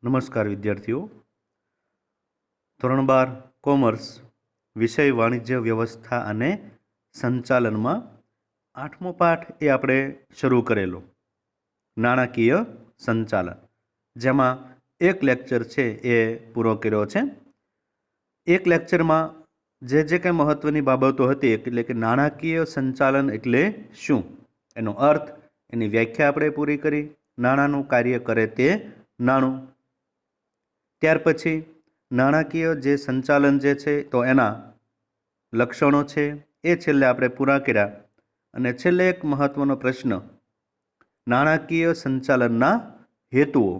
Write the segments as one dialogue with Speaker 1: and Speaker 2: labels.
Speaker 1: નમસ્કાર વિદ્યાર્થીઓ. ધોરણ 12 કોમર્સ વિષય વાણિજ્ય વ્યવસ્થા અને સંચાલનમાં 8મો પાઠ એ આપણે શરૂ કરેલો નાણાકીય સંચાલન, જેમાં એક લેક્ચર છે એ પૂરો કર્યો છે. એક લેક્ચરમાં જે કંઈ મહત્ત્વની બાબતો હતી, એટલે કે નાણાકીય સંચાલન એટલે શું, એનો અર્થ, એની વ્યાખ્યા આપણે પૂરી કરી. નાણાંનું કાર્ય કરે તે નાણું. ત્યાર પછી નાણાકીય જે સંચાલન જે છે તો એના લક્ષણો છે એ છેલ્લે આપણે પૂરા કર્યા. અને છેલ્લે એક મહત્ત્વનો પ્રશ્ન, નાણાકીય સંચાલનના હેતુઓ,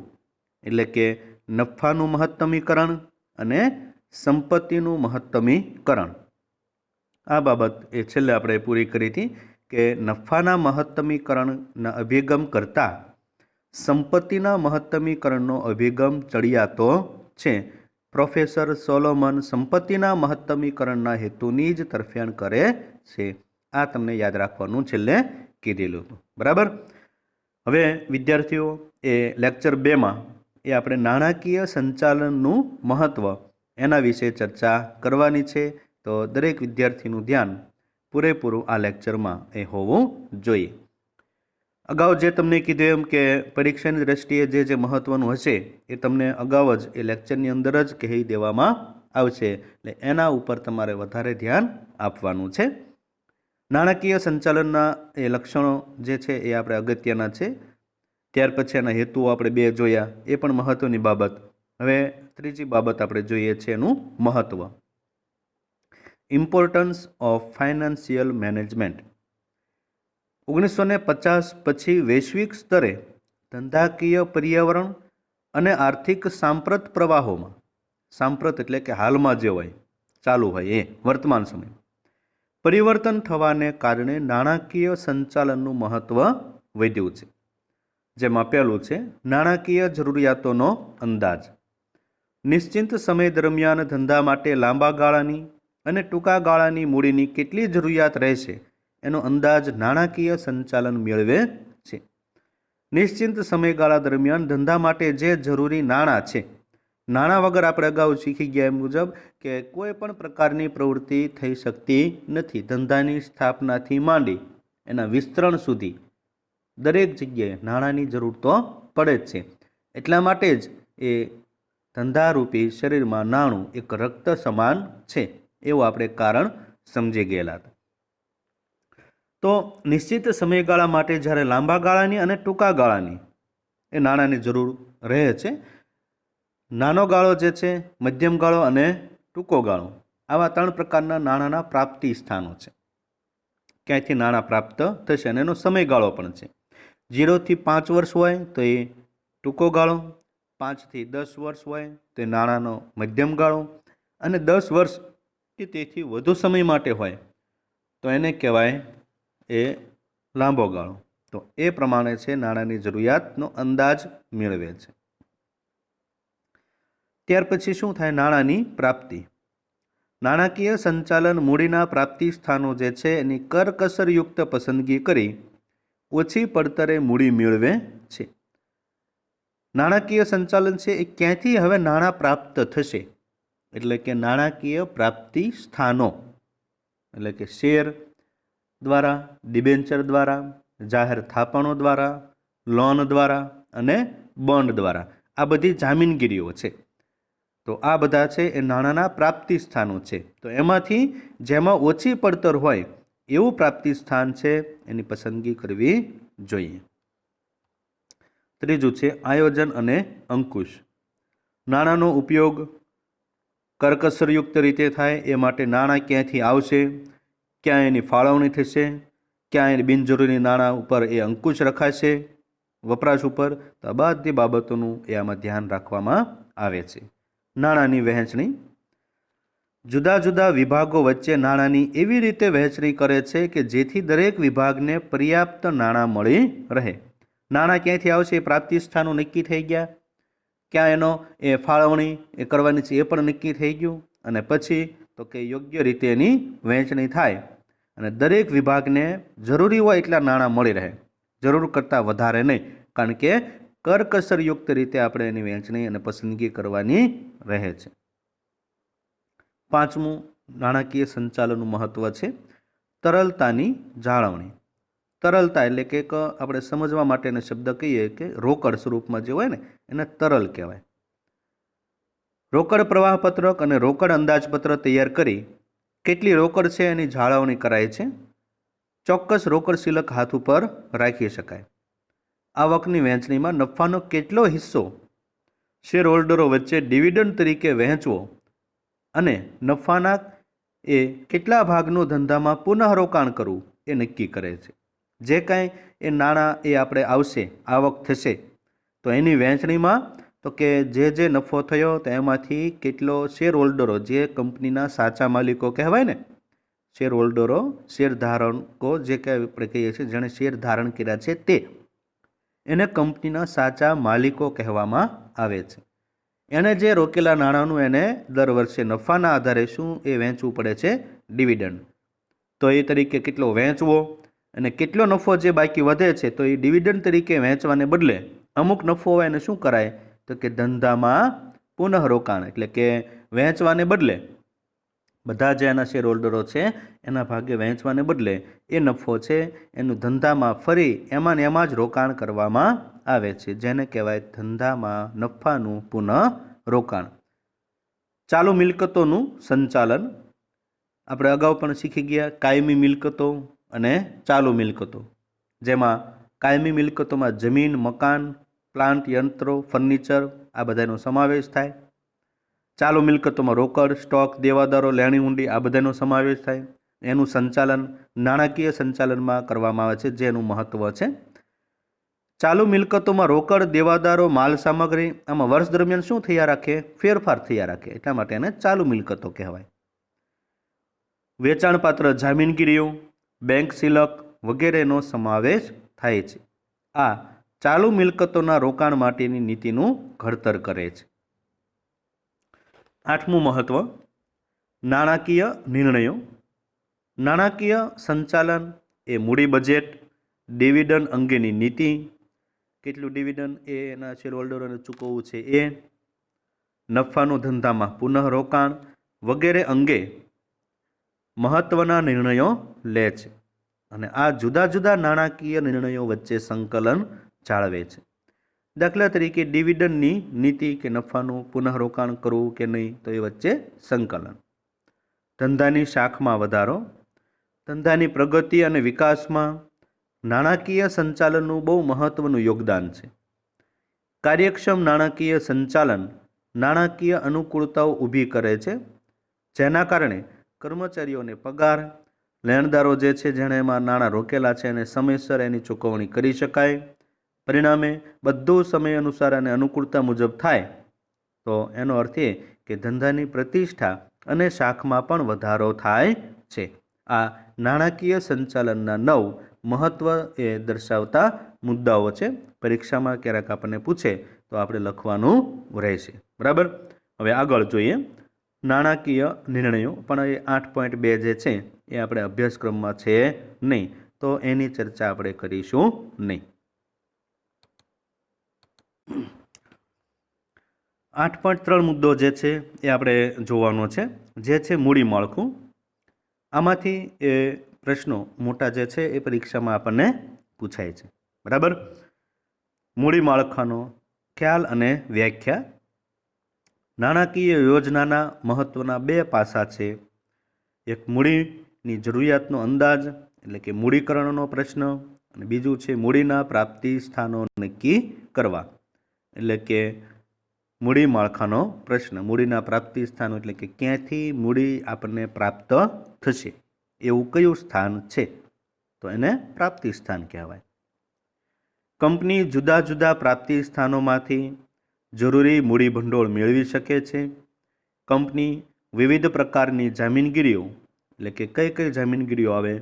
Speaker 1: એટલે કે નફાનું મહત્તમીકરણ અને સંપત્તિનું મહત્તમીકરણ. આ બાબત એ છેલ્લે આપણે પૂરી કરી હતી કે નફાના મહત્તમીકરણના અભિગમ કરતાં સંપત્તિના મહત્તમીકરણનો અભિગમ ચડિયાતો છે. પ્રોફેસર સોલોમન સંપત્તિના મહત્તમીકરણના હેતુની જ તરફેણ કરે છે. આ તમને યાદ રાખવાનું છેલ્લે કીધેલું હતું, બરાબર. હવે વિદ્યાર્થીઓ, એ લેક્ચર 2માં એ આપણે નાણાકીય સંચાલનનું મહત્ત્વ એના વિશે ચર્ચા કરવાની છે. તો દરેક વિદ્યાર્થીનું ધ્યાન પૂરેપૂરું આ લેક્ચરમાં એ હોવું જોઈએ. અગાઉ જે તમને કીધું એમ કે પરીક્ષાની દ્રષ્ટિએ જે મહત્ત્વનું હશે એ તમને અગાઉ જ એ લેક્ચરની અંદર જ કહી દેવામાં આવશે, એટલે એના ઉપર તમારે વધારે ધ્યાન આપવાનું છે. નાણાકીય સંચાલનના એ લક્ષણો જે છે એ આપણે અગત્યના છે. ત્યાર પછી એના હેતુઓ આપણે 2 જોયા, એ પણ મહત્ત્વની બાબત. હવે ત્રીજી બાબત આપણે જોઈએ છે એનું મહત્ત્વ, ઇમ્પોર્ટન્સ ઓફ ફાઇનાન્શિયલ મેનેજમેન્ટ. 1950 પછી વૈશ્વિક સ્તરે ધંધાકીય પર્યાવરણ અને આર્થિક સાંપ્રત પ્રવાહોમાં, સાંપ્રત એટલે કે હાલમાં જે હોય, ચાલુ હોય, એ વર્તમાન સમય, પરિવર્તન થવાને કારણે નાણાકીય સંચાલનનું મહત્ત્વ વધ્યું છે. જેમાં પહેલું છે નાણાકીય જરૂરિયાતોનો અંદાજ. નિશ્ચિત સમય દરમિયાન ધંધા માટે લાંબા ગાળાની અને ટૂંકા ગાળાની મૂડીની કેટલી જરૂરિયાત રહેશે એનો અંદાજ નાણાકીય સંચાલન મેળવે છે. નિશ્ચિત સમયગાળા દરમિયાન ધંધા માટે જે જરૂરી નાણાં છે, નાણાં વગર આપણે અગાઉ શીખી ગયા એ મુજબ કે કોઈ પણ પ્રકારની પ્રવૃત્તિ થઈ શકતી નથી. ધંધાની સ્થાપનાથી માંડી એના વિસ્તરણ સુધી દરેક જગ્યાએ નાણાંની જરૂર તો પડે જ છે. એટલા માટે જ એ ધંધારૂપી શરીરમાં નાણું એક રક્ત સમાન છે, એવું આપણે કારણ સમજી ગયેલા હતા. તો નિશ્ચિત સમયગાળા માટે જ્યારે લાંબા ગાળાની અને ટૂંકા ગાળાની એ નાણાંની જરૂર રહે છે. નાનો ગાળો જે છે, મધ્યમ ગાળો અને ટૂંકો ગાળો, આવા 3 પ્રકારના નાણાંના પ્રાપ્તિ સ્થાનો છે. ક્યાંયથી નાણાં પ્રાપ્ત થશે અને એનો સમયગાળો પણ છે. 0 થી 5 વર્ષ હોય તો એ ટૂંકો ગાળો, 5 થી 10 વર્ષ હોય તો એ નાણાંનો મધ્યમ ગાળો, અને 10 વર્ષ કે તેથી વધુ સમય માટે હોય તો એને કહેવાય એ લાંબો ગાળો. તો એ પ્રમાણે છે નાણાંની જરૂરિયાતનો અંદાજ મેળવે છે. ત્યાર પછી શું થાય, નાણાંની પ્રાપ્તિ. નાણાકીય સંચાલન મૂડીના પ્રાપ્તિ સ્થાનો જે છે એની કરકસરયુક્ત પસંદગી કરી ઓછી પડતરે મૂડી મેળવે છે. નાણાકીય સંચાલન છે એ ક્યાંથી હવે નાણાં પ્રાપ્ત થશે, એટલે કે નાણાકીય પ્રાપ્તિ સ્થાનો, એટલે કે શેર દ્વારા, ડિબેન્ચર દ્વારા, જાહેર થાપણો દ્વારા, લોન દ્વારા અને બોન્ડ દ્વારા. આ બધી જામીનગીરીઓ છે. તો આ બધા છે એ નાણાંના પ્રાપ્તિ સ્થાનો છે. તો એમાંથી જેમાં ઓછી પડતર હોય એવું પ્રાપ્તિ સ્થાન છે એની પસંદગી કરવી જોઈએ. ત્રીજું છે આયોજન અને અંકુશ. નાણાંનો ઉપયોગ કરકસરયુક્ત રીતે થાય એ માટે નાણાં ક્યાંથી આવશે, ક્યાં એની ફાળવણી થશે, ક્યાં એની બિનજરૂરી નાણાં ઉપર એ અંકુશ રખાશે, વપરાશ ઉપર. તો આ બધી બાબતોનું એ આમાં ધ્યાન રાખવામાં આવે છે. નાણાંની વહેંચણી. જુદા જુદા વિભાગો વચ્ચે નાણાંની એવી રીતે વહેંચણી કરે છે કે જેથી દરેક વિભાગને પર્યાપ્ત નાણાં મળી રહે. નાણાં ક્યાંથી આવશે એ પ્રાપ્તિ સ્થાનો નક્કી થઈ ગયા, ક્યાં એનો એ ફાળવણી એ કરવાની છે એ પણ નક્કી થઈ ગયું, અને પછી તો કે યોગ્ય રીતે એની વહેંચણી થાય અને દરેક વિભાગને જરૂરી હોય એટલા નાણાં મળી રહે, જરૂર કરતાં વધારે નહીં. કારણ કે કરકસરયુક્ત રીતે આપણે એની વહેંચણી અને પસંદગી કરવાની રહે છે. પાંચમું નાણાકીય સંચાલનનું મહત્વ છે તરલતાની જાળવણી. તરલતા એટલે કે એક આપણે સમજવા માટેનો શબ્દ કહીએ કે રોકડ સ્વરૂપમાં જે હોય ને એને તરલ કહેવાય. રોકડ પ્રવાહપત્રક અને રોકડ અંદાજપત્ર તૈયાર કરી કેટલી રોકડ છે એની જાળવણી કરાય છે. ચોક્કસ રોકડ શિલક હાથ ઉપર રાખી શકાય. આવકની વહેંચણીમાં નફાનો કેટલો હિસ્સો શેર હોલ્ડરો વચ્ચે ડિવિડન્ડ તરીકે વહેંચવો અને નફાના એ કેટલા ભાગનું ધંધામાં પુનઃરોકાણ કરવું એ નક્કી કરે છે. જે કાંઈ એ નાણાં એ આપણે આવશે, આવક થશે, તો એની વહેંચણીમાં તો કે જે નફો થયો તો એમાંથી કેટલો શેર હોલ્ડરો, જે કંપનીના સાચા માલિકો કહેવાય ને, શેર હોલ્ડરો, શેર ધારકો જે કંઈ આપણે કહીએ છીએ, જેણે શેર ધારણ કર્યા છે તે, એને કંપનીના સાચા માલિકો કહેવામાં આવે છે. એણે જે રોકેલા નાણાંનું એને દર વર્ષે નફાના આધારે શું એ વહેંચવું પડે છે? ડિવિડન્ડ. તો એ તરીકે કેટલો વહેંચવો અને કેટલો નફો જે બાકી વધે છે તો એ ડિવિડન્ડ તરીકે વહેંચવાને બદલે અમુક નફો હોય એને શું કરાય તો કે ધંધામાં પુનઃરોકાણ, એટલે કે વહેંચવાને બદલે બધા જે એના શેર હોલ્ડરો છે એના ભાગે વહેંચવાને બદલે એ નફો છે એનું ધંધામાં ફરી એમાં ને એમાં જ રોકાણ કરવામાં આવે છે, જેને કહેવાય ધંધામાં નફાનું પુનઃરોકાણ. ચાલુ મિલકતોનું સંચાલન આપણે અગાઉ પણ શીખી ગયા. કાયમી મિલકતો અને ચાલુ મિલકતો, જેમાં કાયમી મિલકતોમાં જમીન, મકાન, પ્લાન્ટ, યંત્રો, ફર્નિચર આ બધાનો સમાવેશ થાય. ચાલુ મિલકતોમાં રોકડ, સ્ટોક, દેવાદારો, લેણી ઊંડી આ બધાનો સમાવેશ થાય. એનું સંચાલન નાણાકીય સંચાલનમાં કરવામાં આવે છે, જે એનું મહત્વ છે. ચાલુ મિલકતોમાં રોકડ, દેવાદારો, માલ સામગ્રી આમાં વર્ષ દરમિયાન શું થયા રાખે? ફેરફાર થયા રાખે, એટલા માટે એને ચાલુ મિલકતો કહેવાય. વેચાણપાત્ર જામીનગીરીઓ, બેંક શિલક વગેરેનો સમાવેશ થાય છે. આ ચાલુ મિલકતોના રોકાણ માટેની નીતિનું ઘડતર કરે છે. આઠમું મહત્વ નાણાકીય નિર્ણયો. નાણાકીય સંચાલન એ મૂડી બજેટ, ડિવિડન્ડ અંગેની નીતિ, કેટલું ડિવિડન્ડ એ એના શેર હોલ્ડરોને ચૂકવવું છે એ, નફાનું ધંધામાં પુનઃરોકાણ વગેરે અંગે મહત્વના નિર્ણયો લે છે અને આ જુદા જુદા નાણાકીય નિર્ણયો વચ્ચે સંકલન જાળવે છે. દાખલા તરીકે ડિવિડન્ડની નીતિ કે નફાનું પુનઃરોકાણ કરવું કે નહીં, તો એ વચ્ચે સંકલન. ધંધાની શાખમાં વધારો. ધંધાની પ્રગતિ અને વિકાસમાં નાણાકીય સંચાલનનું બહુ મહત્વનું યોગદાન છે. કાર્યક્ષમ નાણાકીય સંચાલન નાણાકીય અનુકૂળતાઓ ઊભી કરે છે, જેના કારણે કર્મચારીઓને પગાર, લેણદારો જે છે જેણે એમાં નાણાં રોકેલા છે એને સમયસર એની ચૂકવણી કરી શકાય. પરિણામે બધું સમય અનુસાર અને અનુકૂળતા મુજબ થાય, તો એનો અર્થ એ કે ધંધાની પ્રતિષ્ઠા અને શાખમાં પણ વધારો થાય છે. આ નાણાકીય સંચાલનના 9 મહત્વ એ દર્શાવતા મુદ્દાઓ છે. પરીક્ષામાં ક્યારેક આપણને પૂછે તો આપણે લખવાનું રહેશે. બરાબર. હવે આગળ જોઈએ નાણાકીય નિર્ણયો, પણ એ 8.2 જે છે એ આપણે અભ્યાસક્રમમાં છે નહીં, તો એની ચર્ચા આપણે કરીશું નહીં. 8.3 મુદ્દો જે છે એ આપણે જોવાનો છે, જે છે મૂડી માળખું. આમાંથી એ પ્રશ્નો મોટા જે છે એ પરીક્ષામાં આપણને પૂછાય છે. બરાબર. મૂડી માળખાનો ખ્યાલ અને વ્યાખ્યા. નાણાકીય યોજનાના મહત્વના 2 પાસા છે. એક મૂડીની જરૂરિયાતનો અંદાજ એટલે કે મૂડીકરણનો પ્રશ્ન, અને બીજું છે મૂડીના પ્રાપ્તિ સ્થાનો નક્કી કરવા એટલે કે મૂડી માળખાનો પ્રશ્ન. મૂડીના પ્રાપ્તિ સ્થાનો એટલે કે ક્યાંથી મૂડી આપણને પ્રાપ્ત થશે, એવું કયું સ્થાન છે, તો એને પ્રાપ્તિ સ્થાન કહેવાય. કંપની જુદા જુદા પ્રાપ્તિ સ્થાનોમાંથી જરૂરી મૂડી ભંડોળ મેળવી શકે છે. કંપની વિવિધ પ્રકારની જામીનગીરીઓ એટલે કે કઈ કઈ જામીનગીરીઓ આવે?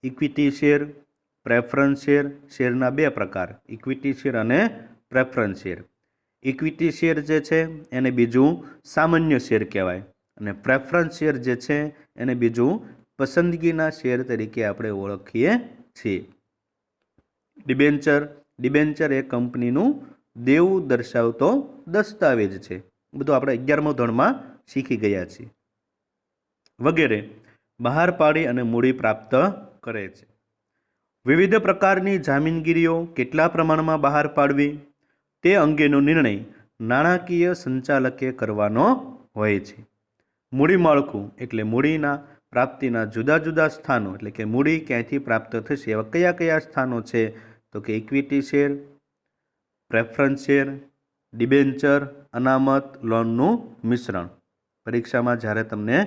Speaker 1: Equity share, preference share. શેરના 2 પ્રકાર, ઇક્વિટી શેર અને પ્રેફરન્સ શેર. ઇક્વિટી શેર જે છે એને બીજું સામાન્ય શેર કહેવાય, અને પ્રેફરન્સ શેર જે છે એને બીજું પસંદગીના શેર તરીકે આપણે ઓળખીએ છીએ. ડિબેન્ચર. ડિબેન્ચર એ કંપનીનું દેવું દર્શાવતો દસ્તાવેજ છે. બધું આપણે 11મા ધોરણમાં શીખી ગયા છીએ. વગેરે બહાર પાડી અને મૂડી પ્રાપ્ત કરે છે. વિવિધ પ્રકારની જામીનગીરીઓ કેટલા પ્રમાણમાં બહાર પાડવી તે અંગેનો નિર્ણય નાણાકીય સંચાલકે કરવાનો હોય છે. મૂડી માળખું એટલે મૂડીના પ્રાપ્તિના જુદા જુદા સ્થાનો, એટલે કે મૂડી ક્યાંથી પ્રાપ્ત થશે એવા કયા કયા સ્થાનો છે, તો કે equity share, preference share, debenture, અનામત, લોનનું મિશ્રણ. પરીક્ષામાં જ્યારે તમને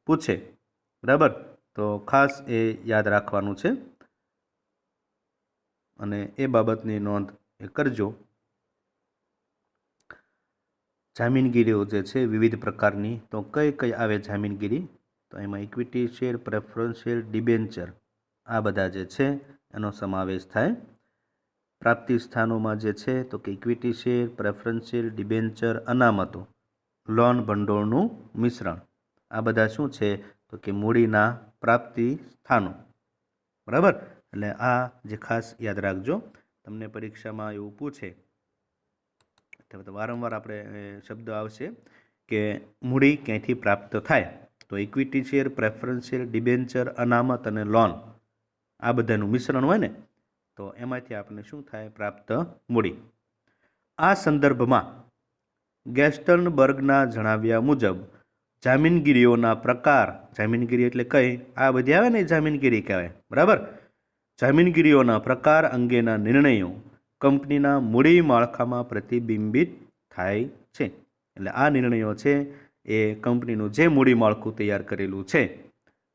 Speaker 1: પૂછે, બરાબર, તો ખાસ એ યાદ રાખવાનું છે અને એ બાબતની નોંધ એ કરજો. જામીનગીરીઓ જે છે વિવિધ પ્રકારની, તો કઈ કઈ આવે જામીનગીરી, તો એમાં equity share, preference share, debenture, આ બધા જે છે એનો સમાવેશ થાય. પ્રાપ્તિ સ્થાનોમાં જે છે તો કે equity share, preference share, debenture, અનામતો, લોન, ભંડોળનું મિશ્રણ, આ બધા શું છે તો કે મૂડીના પ્રાપ્તિ સ્થાનો. બરાબર, એટલે આ જે ખાસ યાદ રાખજો. તમને પરીક્ષામાં એવું પૂછે તો વારંવાર આપણે શબ્દ આવશે કે મૂડી ક્યાંથી પ્રાપ્ત થાય, તો equity share, preference share, debenture, અનામત અને લોન, આ બધાનું મિશ્રણ હોય ને, તો એમાંથી આપણને શું થાય, પ્રાપ્ત મૂડી. આ સંદર્ભમાં ગેસ્ટનબર્ગના જણાવ્યા મુજબ જામીનગીરીઓના પ્રકાર, જામીનગીરી એટલે કઈ, આ બધી આવે ને જામીનગીરી કહેવાય. બરાબર, જામીનગીરીઓના પ્રકાર અંગેના નિર્ણયો કંપનીના મૂડી માળખામાં પ્રતિબિંબિત થાય છે. એટલે આ નિર્ણયો છે એ કંપનીનું જે મૂડી માળખું તૈયાર કરેલું છે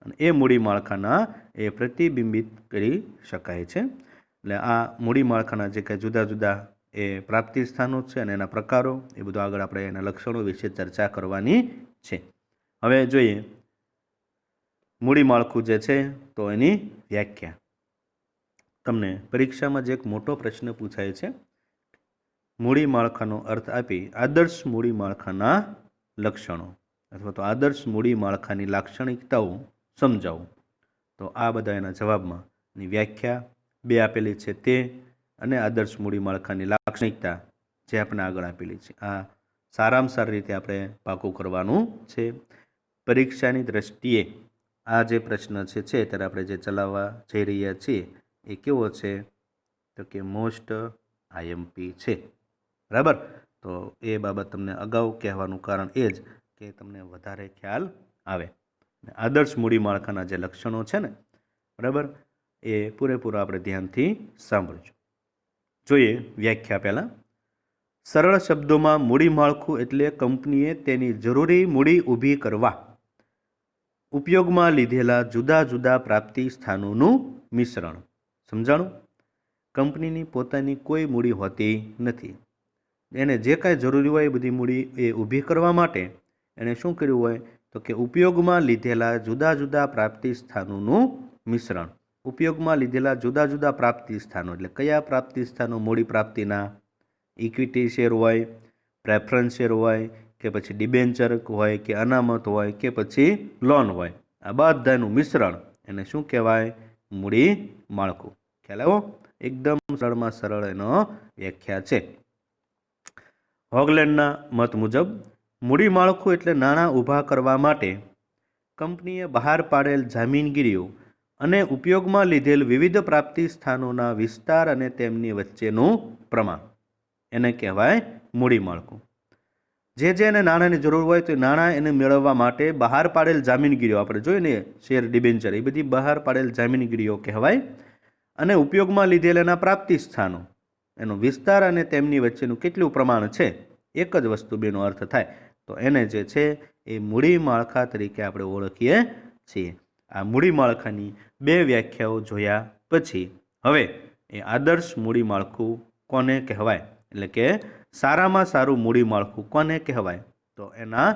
Speaker 1: અને એ મૂડી માળખાના એ પ્રતિબિંબિત કરી શકાય છે. એટલે આ મૂડી માળખાના જે કંઈ જુદા જુદા એ પ્રાપ્તિ સ્થાનો છે અને એના પ્રકારો, એ બધું આગળ આપણે એના લક્ષણો વિશે ચર્ચા કરવાની છે. હવે જોઈએ મૂડી માળખું જે છે તો એની વ્યાખ્યા. તમને પરીક્ષામાં જે એક મોટો પ્રશ્ન પૂછાય છે, મૂડી માળખાનો અર્થ આપી આદર્શ મૂડી માળખાના લક્ષણો અથવા તો આદર્શ મૂડી માળખાની લાક્ષણિકતાઓ સમજાવો. તો આ બધા એના જવાબમાં ની વ્યાખ્યા બે આપેલી છે તે, અને આદર્શ મૂડી માળખાની લાક્ષણિકતા જે આપણે આગળ આપેલી છે. આ સારામાં સારી રીતે આપણે પાકું કરવાનું છે. પરીક્ષાની દ્રષ્ટિએ આ જે પ્રશ્ન છે ત્યારે આપણે જે ચલાવવા જઈ રહ્યા છીએ એ કેવો છે, તો કે મોસ્ટ આઈએમપી છે. બરાબર, તો એ બાબત તમને અગાઉ કહેવાનું કારણ એ જ કે તમને વધારે ખ્યાલ આવે. આદર્શ મૂડી માળખાના જે લક્ષણો છે ને, બરાબર, એ પૂરેપૂરા આપણે ધ્યાનથી સાંભળજો. જોઈએ વ્યાખ્યા પહેલાં. સરળ શબ્દોમાં મૂડી માળખું એટલે કંપનીએ તેની જરૂરી મૂડી ઊભી કરવા ઉપયોગમાં લીધેલા જુદા જુદા પ્રાપ્તિ સ્થાનોનું મિશ્રણ. સમજાણું? કંપનીની પોતાની કોઈ મૂડી હોતી નથી. એને જે કાંઈ જરૂરી હોય એ બધી મૂડી એ ઊભી કરવા માટે એણે શું કર્યું હોય, તો કે ઉપયોગમાં લીધેલા જુદા જુદા પ્રાપ્તિ સ્થાનોનું મિશ્રણ. ઉપયોગમાં લીધેલા જુદા જુદા પ્રાપ્તિ સ્થાનો એટલે કયા પ્રાપ્તિ સ્થાનો મૂડી પ્રાપ્તિના? ઇક્વિટી શેર હોય, પ્રેફરન્સ શેર હોય, કે પછી ડિબેન્ચર હોય, કે અનામત હોય, કે પછી લોન હોય, આ બધાનું મિશ્રણ એને શું કહેવાય? મૂડી માળખું. ખ્યાલ આવ્યો? એકદમ સરળમાં સરળ એનો વ્યાખ્યા છે. હોગલેન્ડના મત મુજબ મૂડી માળખું એટલે નાણાં ઊભા કરવા માટે કંપનીએ બહાર પાડેલ જામીનગીરીઓ અને ઉપયોગમાં લીધેલ વિવિધ પ્રાપ્તિ સ્થાનોના વિસ્તાર અને તેમની વચ્ચેનું પ્રમાણ, એને કહેવાય મૂડી માળખું. જે એને નાણાંની જરૂર હોય તો નાણાં એને મેળવવા માટે બહાર પાડેલ જામીનગીરીઓ, આપણે જોઈએ ને શેર, ડિબેન્ચર, એ બધી બહાર પાડેલ જામીનગીરીઓ કહેવાય. અને ઉપયોગમાં લીધેલ એના પ્રાપ્તિ સ્થાનો, એનો વિસ્તાર અને તેમની વચ્ચેનું કેટલું પ્રમાણ છે, એક જ વસ્તુ બેનો અર્થ થાય, તો એને જે છે એ મૂડી માળખા તરીકે આપણે ઓળખીએ છીએ. આ મૂડી માળખાની બે વ્યાખ્યાઓ જોયા પછી હવે એ આદર્શ મૂડી માળખું કોને કહેવાય, એટલે કે સારામાં સારું મૂડી માળખું કોને કહેવાય, તો એના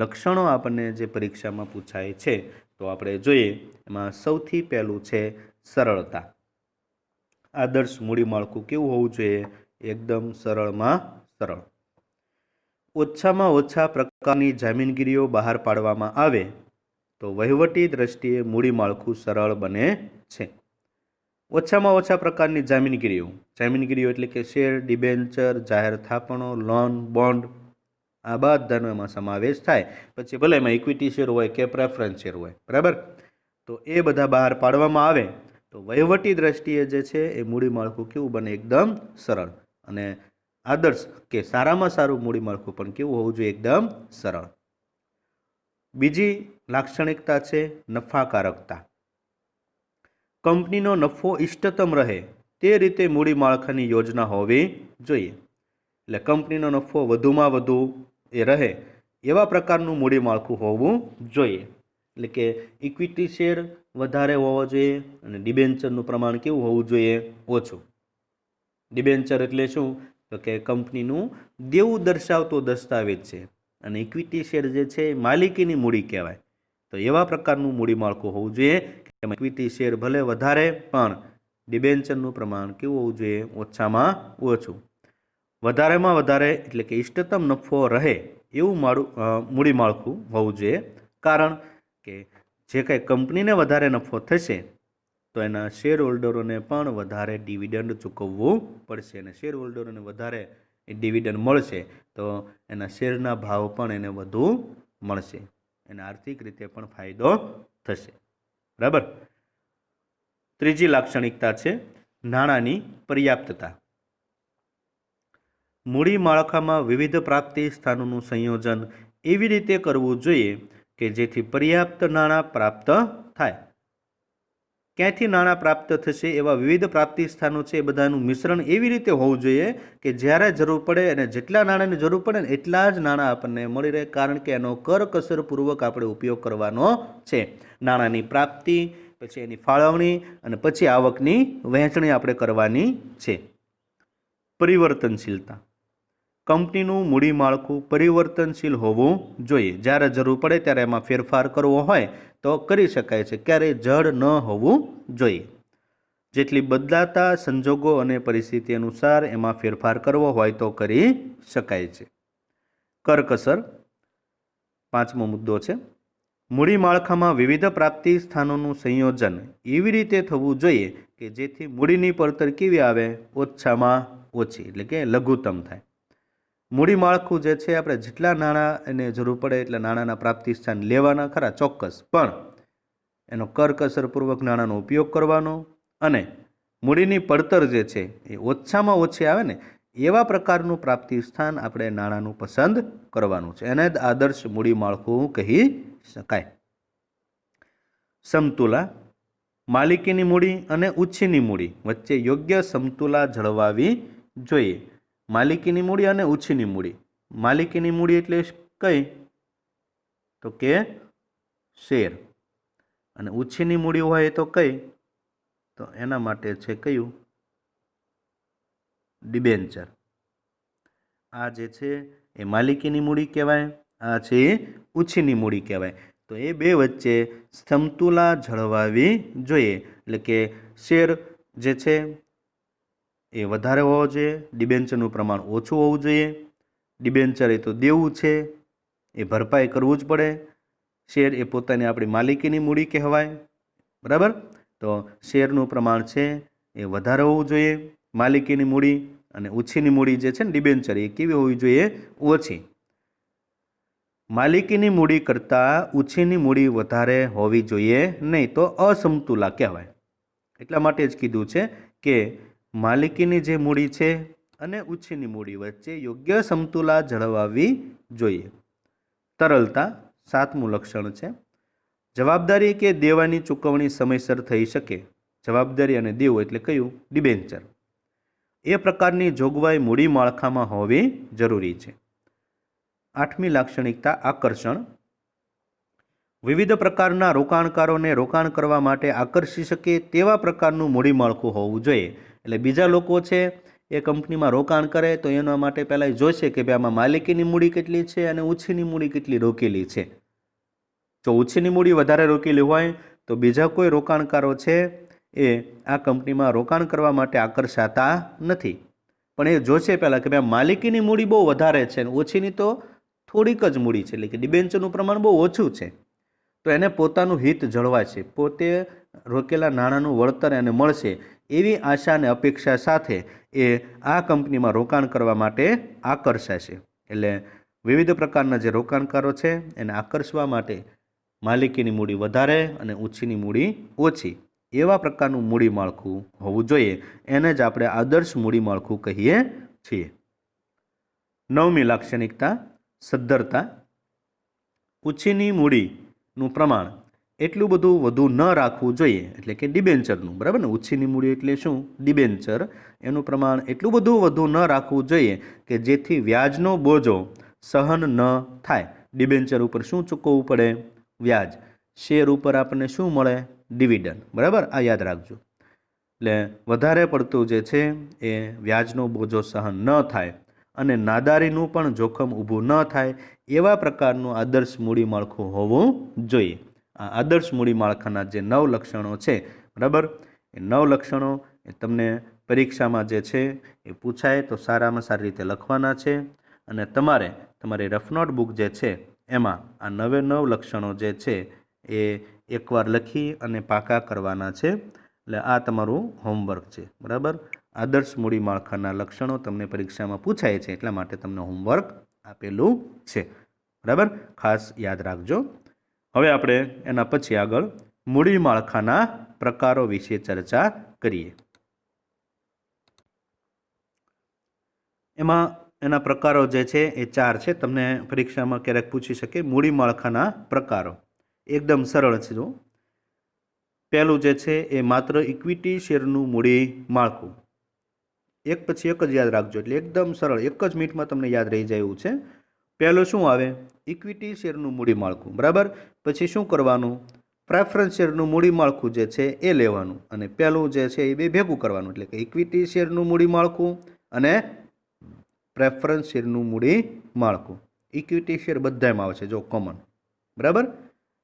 Speaker 1: લક્ષણો આપણને જે પરીક્ષામાં પૂછાય છે તો આપણે જોઈએ. એમાં સૌથી પહેલું છે સરળતા. આદર્શ મૂડી માળખું કેવું હોવું જોઈએ? એકદમ સરળમાં સરળ. ઓછામાં ઓછા પ્રકારની જામીનગીરીઓ બહાર પાડવામાં આવે તો વહીવટી દ્રષ્ટિએ મૂડી માળખું સરળ બને છે. ઓછામાં ઓછા પ્રકારની જામીનગીરીઓ. જામીનગીરીઓ એટલે કે શેર, ડિબેન્ચર, જાહેર થાપણો, લોન, બોન્ડ, આ બધાનો એમાં સમાવેશ થાય. પછી ભલે એમાં ઇક્વિટી શેર હોય કે પ્રેફરન્સ શેર હોય, બરાબર. તો એ બધા બહાર પાડવામાં આવે તો વહીવટી દ્રષ્ટિએ જે છે એ મૂડી માળખું કેવું બને? એકદમ સરળ. અને આદર્શ કે સારામાં સારું મૂડી માળખું પણ કેવું હોવું જોઈએ? એકદમ સરળ. બીજી લાક્ષણિકતા છે નફાકારકતા. કંપનીનો નફો ઇષ્ટતમ રહે તે રીતે મૂડી માળખાની યોજના હોવી જોઈએ. એટલે કંપનીનો નફો વધુમાં વધુ એ રહે એવા પ્રકારનું મૂડી માળખું હોવું જોઈએ. એટલે કે ઇક્વિટી શેર વધારે હોવો જોઈએ અને ડિબેન્ચરનું પ્રમાણ કેવું હોવું જોઈએ? ઓછું. ડિબેન્ચર એટલે શું? તો કે કંપનીનું દેવું દર્શાવતો દસ્તાવેજ છે અને ઇક્વિટી શેર જે છે એ માલિકીની મૂડી કહેવાય. તો એવા પ્રકારનું મૂડી માળખું હોવું જોઈએ કે ઇક્વિટી શેર ભલે વધારે પણ ડિબેન્ચરનું પ્રમાણ કેવું હોવું જોઈએ? ઓછામાં ઓછું. વધારેમાં વધારે એટલે કે ઇષ્ટતમ નફો રહે એવું મૂડી માળખું હોવું જોઈએ. કારણ કે જે કંઈ કંપનીને વધારે નફો થશે તો એના શેર હોલ્ડરોને પણ વધારે ડિવિડન્ડ ચૂકવવું પડશે અને શેર હોલ્ડરોને વધારે ડિવિડન્ડ મળશે તો એના શેરના ભાવ પણ એને વધુ મળશે, એને આર્થિક રીતે પણ ફાયદો થશે, બરાબર. ત્રીજી લાક્ષણિકતા છે નાણાંની પર્યાપ્તતા. મૂડી માળખામાં વિવિધ પ્રાપ્તિ સ્થાનોનું સંયોજન એવી રીતે કરવું જોઈએ કે જેથી પર્યાપ્ત નાણાં પ્રાપ્ત થાય. ક્યાંથી નાણાં પ્રાપ્ત થશે એવા વિવિધ પ્રાપ્તિ સ્થાનો છે એ બધાનું મિશ્રણ એવી રીતે હોવું જોઈએ કે જ્યારે જરૂર પડે અને જેટલા નાણાંની જરૂર પડે ને એટલા જ નાણાં આપણને મળી રહે. કારણ કે એનો કરકસરપૂર્વક આપણે ઉપયોગ કરવાનો છે. નાણાંની પ્રાપ્તિ, પછી એની ફાળવણી અને પછી આવકની વહેંચણી આપણે કરવાની છે. પરિવર્તનશીલતા. કંપનીનું મૂડી માળખું પરિવર્તનશીલ હોવું જોઈએ. જ્યારે જરૂર પડે ત્યારે એમાં ફેરફાર કરવો હોય તો કરી શકાય છે, ક્યારેય જડ ન હોવું જોઈએ. જેટલી બદલાતા સંજોગો અને પરિસ્થિતિ અનુસાર એમાં ફેરફાર કરવો હોય તો કરી શકાય છે. કરકસર. પાંચમો મુદ્દો છે મૂડી માળખામાં વિવિધ પ્રાપ્તિ સ્થાનોનું સંયોજન એવી રીતે થવું જોઈએ કે જેથી મૂડીની પડતર કેવી આવે? ઓછામાં ઓછી, એટલે કે લઘુત્તમ થાય. મૂડી માળખું જે છે આપણે જેટલા નાણાં એને જરૂર પડે એટલે નાણાંના પ્રાપ્તિ સ્થાન લેવાના ખરા, ચોક્કસ, પણ એનો કરકસરપૂર્વક નાણાંનો ઉપયોગ કરવાનો અને મૂડીની પડતર જે છે એ ઓછામાં ઓછી આવે ને એવા પ્રકારનું પ્રાપ્તિ સ્થાન આપણે નાણાંનું પસંદ કરવાનું છે. એને જ આદર્શ મૂડી માળખું કહી શકાય. સમતુલા. માલિકીની મૂડી અને ઉછીની મૂડી વચ્ચે યોગ્ય સમતુલા જળવાવી જોઈએ. માલિકીની મૂડી અને ઉછીની મૂડી. માલિકીની મૂડી એટલે કઈ? તો કે શેર. અને ઉછીની મૂડી હોય તો કઈ? તો એના માટે છે કયું? ડિબેન્ચર. આ જે છે એ માલિકીની મૂડી કહેવાય, આ છે એ ઉછીની મૂડી કહેવાય. તો એ બે વચ્ચે સમતુલા જળવાવી જોઈએ. એટલે કે શેર જે છે એ વધારે હોવો જોઈએ, ડિબેન્ચરનું પ્રમાણ ઓછું હોવું જોઈએ. ડિબેન્ચર એ તો દેવું છે, એ ભરપાઈ કરવું જ પડે. શેર એ પોતાની આપણી માલિકીની મૂડી કહેવાય, બરાબર. તો શેરનું પ્રમાણ છે એ વધારે હોવું જોઈએ માલિકીની મૂડી, અને ઓછીની મૂડી જે છે ને ડિબેન્ચર એ કેવી હોવી જોઈએ? ઓછી. માલિકીની મૂડી કરતાં ઓછીની મૂડી વધારે હોવી જોઈએ નહીં, તો અસમતુલા કહેવાય. એટલા માટે જ કીધું છે કે માલિકીની જે મૂડી છે અને ઉછીની મૂડી વચ્ચે યોગ્ય સમતુલા જળવાવી જોઈએ. તરલતા. સાતમું લક્ષણ છે જવાબદારી કે દેવાની ચૂકવણી સમયસર થઈ શકે. જવાબદારી અને દેવું એટલે કયું? ડિબેન્ચર. એ પ્રકારની જોગવાઈ મૂડી માળખામાં હોવી જરૂરી છે. આઠમી લાક્ષણિકતા આકર્ષણ. વિવિધ પ્રકારના રોકાણકારોને રોકાણ કરવા માટે આકર્ષી શકે તેવા પ્રકારનું મૂડી માળખું હોવું જોઈએ. એટલે બીજા લોકો છે એ કંપનીમાં રોકાણ કરે તો એના માટે પહેલાં જોશે કે ભાઈ આમાં માલિકીની મૂડી કેટલી છે અને ઉછીની મૂડી કેટલી રોકેલી છે. જો ઉછીની મૂડી વધારે રોકેલી હોય તો બીજા કોઈ રોકાણકારો છે એ આ કંપનીમાં રોકાણ કરવા માટે આકર્ષાતા નથી. પણ એ જોશે પહેલાં કે ભાઈ માલિકીની મૂડી બહુ વધારે છે અને ઓછીની તો થોડીક જ મૂડી છે, એટલે કે ડિબેન્ચરનું પ્રમાણ બહુ ઓછું છે, તો એને પોતાનું હિત જળવાશે, પોતે રોકેલા નાણાંનું વળતર એને મળશે એવી આશા અને અપેક્ષા સાથે એ આ કંપનીમાં રોકાણ કરવા માટે આકર્ષાશે. એટલે વિવિધ પ્રકારના જે રોકાણકારો છે એને આકર્ષવા માટે માલિકીની મૂડી વધારે અને ઓછીની મૂડી ઓછી એવા પ્રકારનું મૂડી માળખું હોવું જોઈએ. એને જ આપણે આદર્શ મૂડી માળખું કહીએ છીએ. 9મી લાક્ષણિકતા સદ્ધરતા. ઓછીની મૂડીનું પ્રમાણ એટલું બધું વધુ ન રાખવું જોઈએ, એટલે કે ડિબેન્ચરનું, બરાબર ને. ઓછીની મૂડી એટલે શું? ડિબેન્ચર. એનું પ્રમાણ એટલું બધું વધુ ન રાખવું જોઈએ કે જેથી વ્યાજનો બોજો સહન ન થાય. ડિબેન્ચર ઉપર શું ચૂકવવું પડે? વ્યાજ. શેર ઉપર આપણને શું મળે? ડિવિડન્ડ. બરાબર, આ યાદ રાખજો. એટલે વધારે પડતું જે છે એ વ્યાજનો બોજો સહન ન થાય અને નાદારીનું પણ જોખમ ઊભું ન થાય એવા પ્રકારનું આદર્શ મૂડી માળખું હોવું જોઈએ. આ આદર્શ મૂડી માળખાના જે 9 લક્ષણો છે, બરાબર, એ 9 લક્ષણો એ તમને પરીક્ષામાં જે છે એ પૂછાય તો સારામાં સારી રીતે લખવાના છે. અને તમારે તમારી રફ નોટબુક જે છે એમાં આ 9 લક્ષણો જે છે એ એકવાર લખી અને પાકા કરવાના છે. એટલે આ તમારું હોમવર્ક છે, બરાબર. આદર્શ મૂડી માળખાના લક્ષણો તમને પરીક્ષામાં પૂછાય છે એટલા માટે તમને હોમવર્ક આપેલું છે, બરાબર. ખાસ યાદ રાખજો. હવે આપણે એના પછી આગળ મૂડી માળખાના પ્રકારો વિશે ચર્ચા કરીએ. એમાં એના પ્રકારો જે છે એ 4 છે. તમને પરીક્ષામાં ક્યારેક પૂછી શકે મૂડી માળખાના પ્રકારો. એકદમ સરળ છે. જો પહેલું જે છે એ માત્ર ઇક્વિટી શેરનું મૂડી માળખું. એક પછી એક જ યાદ રાખજો, એટલે એકદમ સરળ, એક જ મિનિટમાં તમને યાદ રહી જાય એવું છે. પહેલું શું આવે? ઇક્વિટી શેરનું મૂડી માળખું, બરાબર. પછી શું કરવાનું? પ્રેફરન્સ શેરનું મૂડી માળખું જે છે એ લેવાનું અને પહેલું જે છે એ બે ભેગું કરવાનું, એટલે કે ઇક્વિટી શેરનું મૂડી માળખું અને પ્રેફરન્સ શેરનું મૂડી માળખું. ઇક્વિટી શેર બધામાં આવે છે, જો કોમન, બરાબર.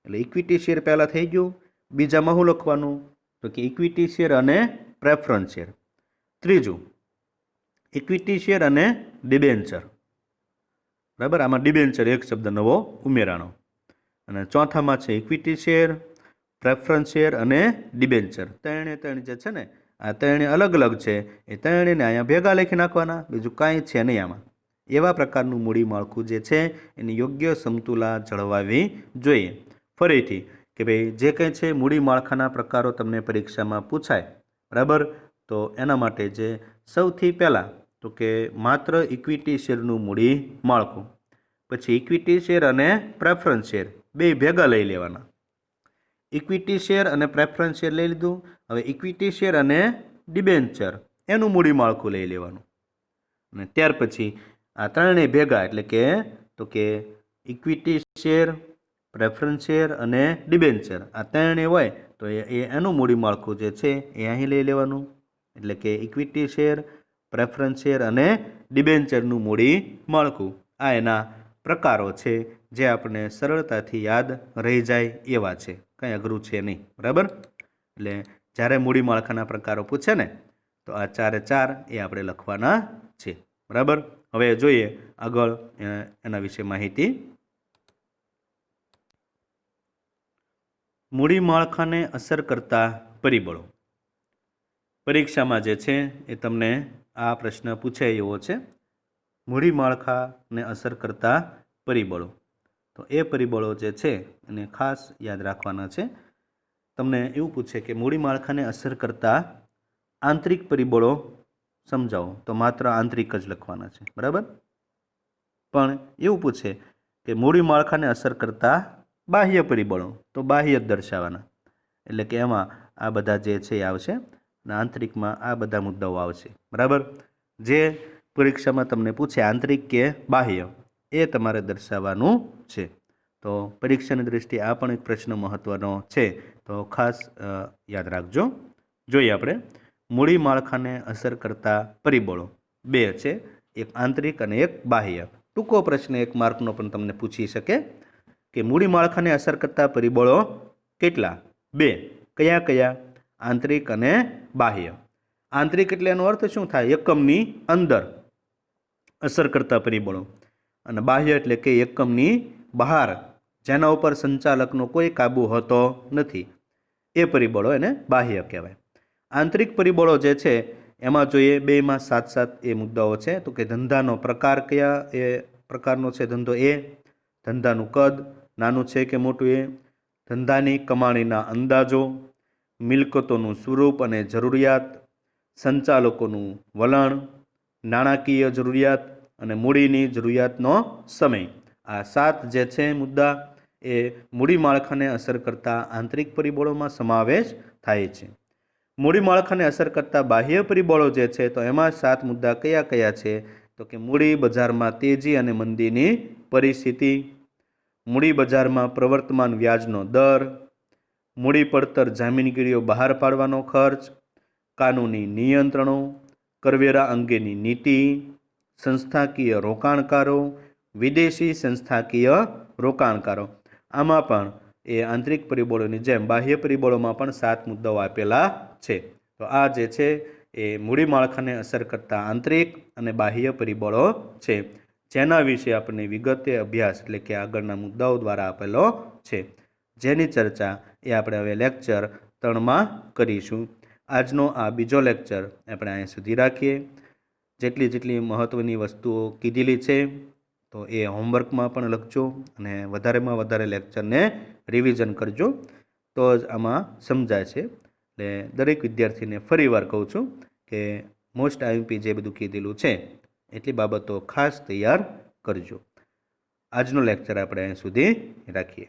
Speaker 1: એટલે ઇક્વિટી શેર પહેલાં થઈ ગયું. બીજામાં શું લખવાનું? તો કે ઇક્વિટી શેર અને પ્રેફરન્સ શેર. ત્રીજું ઇક્વિટી શેર અને ડિબેન્ચર, બરાબર. આમાં ડિબેન્ચર એક શબ્દ નવો ઉમેરાણો. અને ચોથામાં છે ઇક્વિટી શેર, પ્રેફરન્સ શેર અને ડિબેન્ચર. ત્રણે જે છે ને આ ત્રણે અલગ અલગ છે, એ ત્રણેયને અહીંયા ભેગા લખી નાખવાના, બીજું કાંઈ છે નહીં આમાં. એવા પ્રકારનું મૂડી માળખું જે છે એની યોગ્ય સમતુલા જળવાવી જોઈએ. ફરીથી કે ભાઈ જે કંઈ છે મૂડી માળખાના પ્રકારો તમને પરીક્ષામાં પૂછાય, બરાબર. તો એના માટે જે સૌથી પહેલાં તો કે માત્ર ઇક્વિટી શેરનું મૂડી માળખું, પછી ઇક્વિટી શેર અને પ્રેફરન્સ શેર બે ભેગા લઈ લેવાના. ઇક્વિટી શેર અને પ્રેફરન્સ શેર લઈ લીધું. હવે ઇક્વિટી શેર અને ડિબેન્ચર એનું મૂડી માળખું લઈ લેવાનું. અને ત્યાર પછી આ ત્રણેય ભેગા એટલે કે તો કે ઇક્વિટી શેર, પ્રેફરન્સ શેર અને ડિબેન્ચર આ ત્રણેય હોય તો એનું મૂડી માળખું જે છે એ અહીં લઈ લેવાનું. એટલે કે ઇક્વિટી શેર, પ્રેફરન્સ શેર અને ડિબેન્ચરનું મૂડી માળખું. આ એના પ્રકારો છે જે આપણે સરળતાથી યાદ રહી જાય એવા છે, કંઈ અઘરું છે નહીં, બરાબર. એટલે જ્યારે મૂડી માળખાના પ્રકારો પૂછે ને તો આ 4 એ 4 એ આપણે લખવાના છે, બરાબર. હવે જોઈએ આગળ એના વિશે માહિતી. મૂડી માળખાને અસર કરતા પરિબળો. પરીક્ષામાં જે છે એ તમને આ પ્રશ્ન પૂછાય એવો છે. મૂડી માળખાને અસર કરતા પરિબળો. તો એ પરિબળો જે છે એને ખાસ યાદ રાખવાના છે. તમને એવું પૂછે કે મૂડી માળખાને અસર કરતા આંતરિક પરિબળો સમજાવો, તો માત્ર આંતરિક જ લખવાના છે, બરાબર. પણ એવું પૂછે કે મૂડી માળખાને અસર કરતા બાહ્ય પરિબળો, તો બાહ્ય જ દર્શાવવાના. એટલે કે એમાં આ બધા જે છે એ આવશે અને આંતરિકમાં આ બધા મુદ્દાઓ આવશે, બરાબર. જે પરીક્ષામાં તમને પૂછે આંતરિક કે બાહ્ય એ તમારે દર્શાવવાનું છે. તો પરીક્ષાની દૃષ્ટિએ આ પણ એક પ્રશ્ન મહત્ત્વનો છે, તો ખાસ યાદ રાખજો. જોઈએ આપણે મૂડી માળખાને અસર કરતા પરિબળો 2 છે, એક આંતરિક અને એક બાહ્ય. ટૂંકો પ્રશ્ન 1 માર્કનો પણ તમને પૂછી શકે કે મૂડી માળખાને અસર કરતા પરિબળો કેટલા? 2. કયા કયા? આંતરિક અને બાહ્ય. આંતરિક એટલે એનો અર્થ શું થાય? એકમની અંદર અસર કરતા પરિબળો. અને બાહ્ય એટલે કે એકમની બહાર, જેના ઉપર સંચાલકનો કોઈ કાબુ હોતો નથી, એ પરિબળો એને બાહ્ય કહેવાય. આંતરિક પરિબળો જે છે એમાં જોઈએ બેમાં 7 એ મુદ્દાઓ છે. તો કે ધંધાનો પ્રકાર કયા એ પ્રકારનો છે ધંધો, એ ધંધાનું કદ નાનું છે કે મોટું, એ ધંધાની કમાણીના અંદાજો, મિલકતોનું સ્વરૂપ અને જરૂરિયાત, સંચાલકોનું વલણ, નાણાકીય જરૂરિયાત અને મૂડીની જરૂરિયાતનો સમય. આ 7 જે છે મુદ્દા એ મૂડી માળખાને અસર કરતા આંતરિક પરિબળોમાં સમાવેશ થાય છે. મૂડી માળખાને અસર કરતા બાહ્ય પરિબળો જે છે તો એમાં 7 મુદ્દા કયા કયા છે? તો કે મૂડી બજારમાં તેજી અને મંદીની પરિસ્થિતિ, મૂડી બજારમાં પ્રવર્તમાન વ્યાજનો દર, મૂડી પડતર જામીનગીરીઓ બહાર પાડવાનો ખર્ચ, કાનૂની નિયંત્રણો, કરવેરા અંગેની નીતિ, સંસ્થાકીય રોકાણકારો, વિદેશી સંસ્થાકીય રોકાણકારો. આમાં પણ એ આંતરિક પરિબળોની જેમ બાહ્ય પરિબળોમાં પણ 7 મુદ્દાઓ આપેલા છે. તો આ જે છે એ મૂડી માળખાને અસર કરતા આંતરિક અને બાહ્ય પરિબળો છે, જેના વિશે આપણને વિગતે અભ્યાસ એટલે કે આગળના મુદ્દાઓ દ્વારા આપેલો છે, જેની ચર્ચા એ આપણે હવે લેક્ચર 3માં કરીશું. આજનો આ બીજો લેક્ચર આપણે અહીંયા સુધી રાખીએ. જેટલી મહત્ત્વની વસ્તુઓ કીધેલી છે તો એ હોમવર્કમાં પણ લખજો અને વધારેમાં વધારે લેક્ચરને રિવિઝન કરજો, તો જ આમાં સમજાય છે. એટલે દરેક વિદ્યાર્થીને ફરીવાર કહું છું કે મોસ્ટ આઈએમપી જે બધું કીધેલું છે એટલી બાબતો ખાસ તૈયાર કરજો. આજનો લેક્ચર આપણે અહીં સુધી રાખીએ.